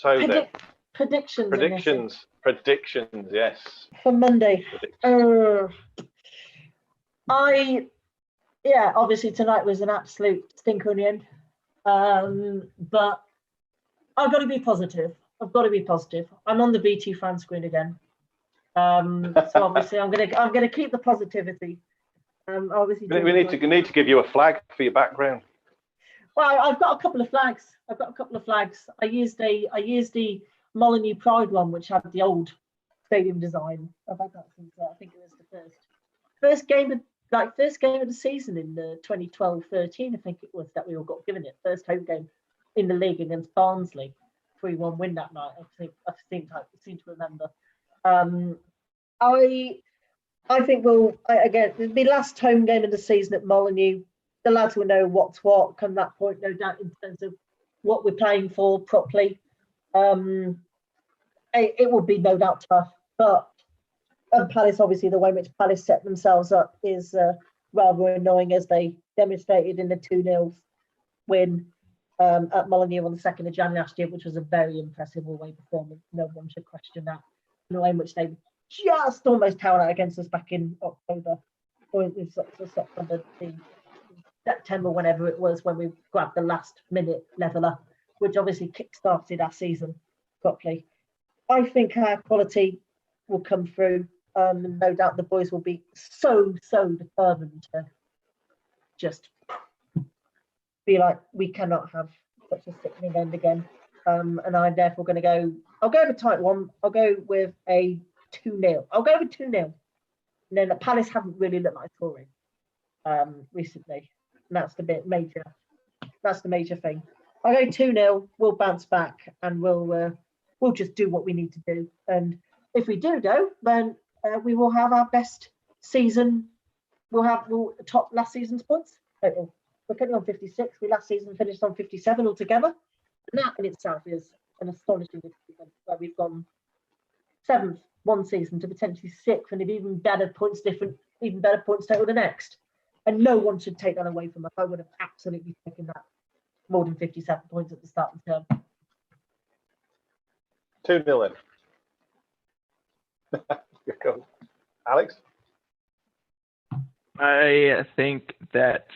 So then, Predictions. predictions, yes. For Monday. Obviously tonight was an absolute stinker in the end. But I've got to be positive. I'm on the BT fan screen again. So obviously I'm gonna keep the positivity. Obviously we need to give you a flag for your background. Well, I've got a couple of flags. I used the Molyneux Pride one, which had the old stadium design. I've had that since I think it was the first game of the season in the 2012-13. I think it was that we all got given it. First home game in the league against Barnsley, 3-1 win that night. I seem to remember. I think it'll be last home game of the season at Molyneux. The lads will know what's what come that point, no doubt, in terms of what we're playing for properly. It will be no doubt tough, but Palace, obviously, the way in which Palace set themselves up is rather annoying, as they demonstrated in the 2-0 win at Molyneux on the 2nd of January last year, which was a very impressive away performance. No one should question that. The way in which they just almost held out against us back in October, or September, whenever it was, when we grabbed the last minute leveller, which obviously kick-started our season properly. I think our quality will come through. No doubt the boys will be so determined to just be like, we cannot have such a sickening end again. And I'm therefore going to go, I'll go with a tight one. I'll go with a 2-0. And then the Palace haven't really looked like scoring recently. And that's the major thing. I'll go 2-0. We'll bounce back and we'll just do what we need to do. And if we do go, then we will have our best season. We'll top last season's points total. We're currently on 56. We last season finished on 57 altogether. And that in itself is an astonishing achievement, where we've gone 7th one season to potentially 6th, and even better points total the next. And no one should take that away from us. I would have absolutely taken that more than 57 points at the start of the term. 2-0 then. Go. Alex? I think that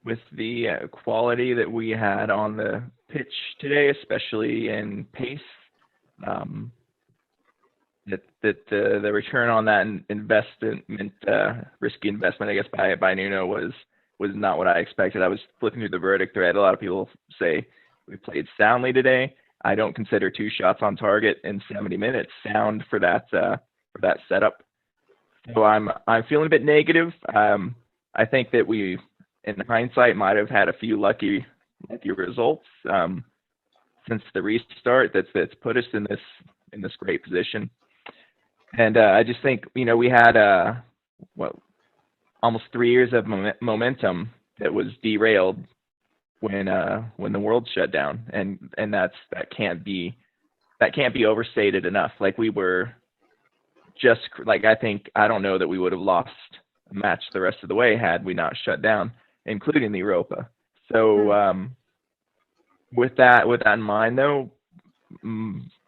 with the quality that we had on the pitch today, especially in pace, that the return on that investment, risky investment, I guess, by Nuno was not what I expected. I was flipping through the verdict thread. A lot of people say we played soundly today. I don't consider 2 shots on target in 70 minutes sound for that setup. So I'm feeling a bit negative. I think that we, in hindsight, might have had a few lucky results since the restart that's put us in this great position. And I just think, we had almost 3 years of momentum that was derailed when the world shut down, and that can't be overstated enough. Like, we were just like, I don't know that we would have lost a match the rest of the way had we not shut down, including the Europa. So with that in mind, though,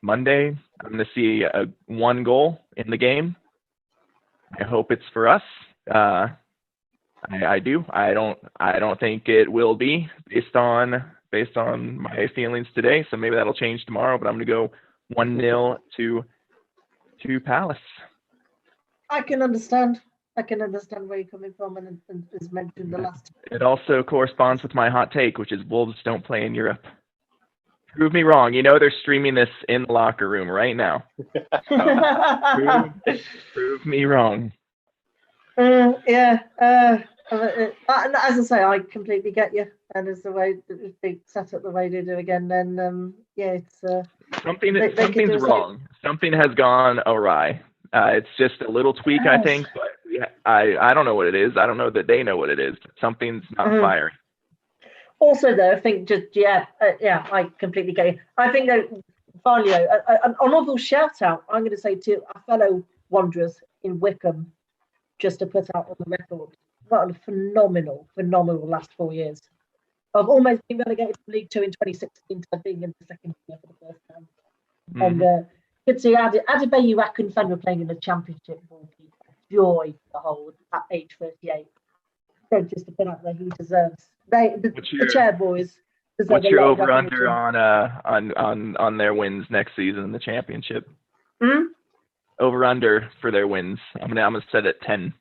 Monday I'm going to see 1 goal in the game. I hope it's for us. I do. I don't think it will be based on my feelings today. So maybe that'll change tomorrow. But I'm going to go 1-0 to Palace. I can understand where you're coming from, and as mentioned the last. It also corresponds with my hot take, which is Wolves don't play in Europe. Prove me wrong. They're streaming this in the locker room right now. Prove me wrong. As I say, I completely get you. And as the way that they set up the way they do again, then it's something's wrong. Something has gone awry. It's just a little tweak, I think, but I don't know what it is. I don't know that they know what it is. Something's not firing. Also, though, I think I completely get you. I think that finally, an honourable shout out, I'm going to say to our fellow Wanderers in Wickham, just to put out on the record, what a phenomenal last 4 years. I've almost been relegated to League Two in 2016 to being in the second year for the first And good to see Adebayo Akinfenwa were playing in the Championship will be a joy to behold at age 38. So just to put out there, he deserves. The chair boys deserve What's a your lot of over under recognition. on their wins next season in the Championship? Hmm? Over under for their wins. I'm gonna set it at 10.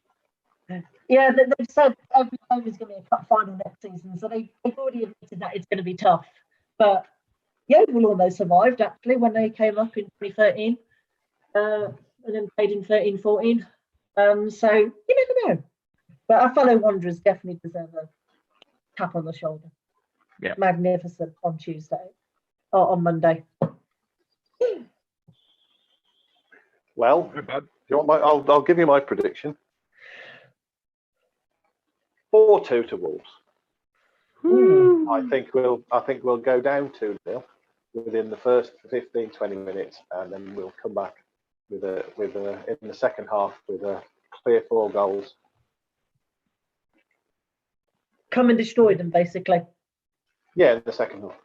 Yeah, they've said every game is going to be a cup final next season, so they've already admitted that it's going to be tough. But Yeovil almost survived actually when they came up in 2013, and then played in 13-14. So you never know. But our fellow Wanderers definitely deserve a tap on the shoulder. Yeah. Magnificent on Tuesday or on Monday. Well, do you want I'll give you my prediction. 4-2 to Wolves. Woo. I think we'll go down 2-0 within the first 15-20 minutes, and then we'll come back with a in the second half with a clear 4 goals. Come and destroy them, basically. Yeah, in the second half.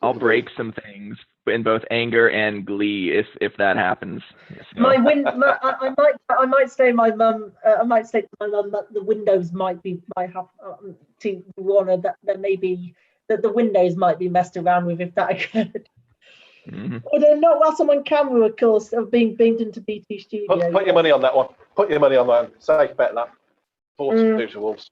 I'll break some things in both anger and glee if that happens. So. I might say my mum. I might say to my mum that the windows might have to warn that there may be that the windows might be messed around with if that occurred. Mm-hmm. I don't know. Whilst I'm on camera, of course, of being beamed into BT Studio. Put your money on that one. Put your money on that one. Safe bet that. 4-2 to Wolves.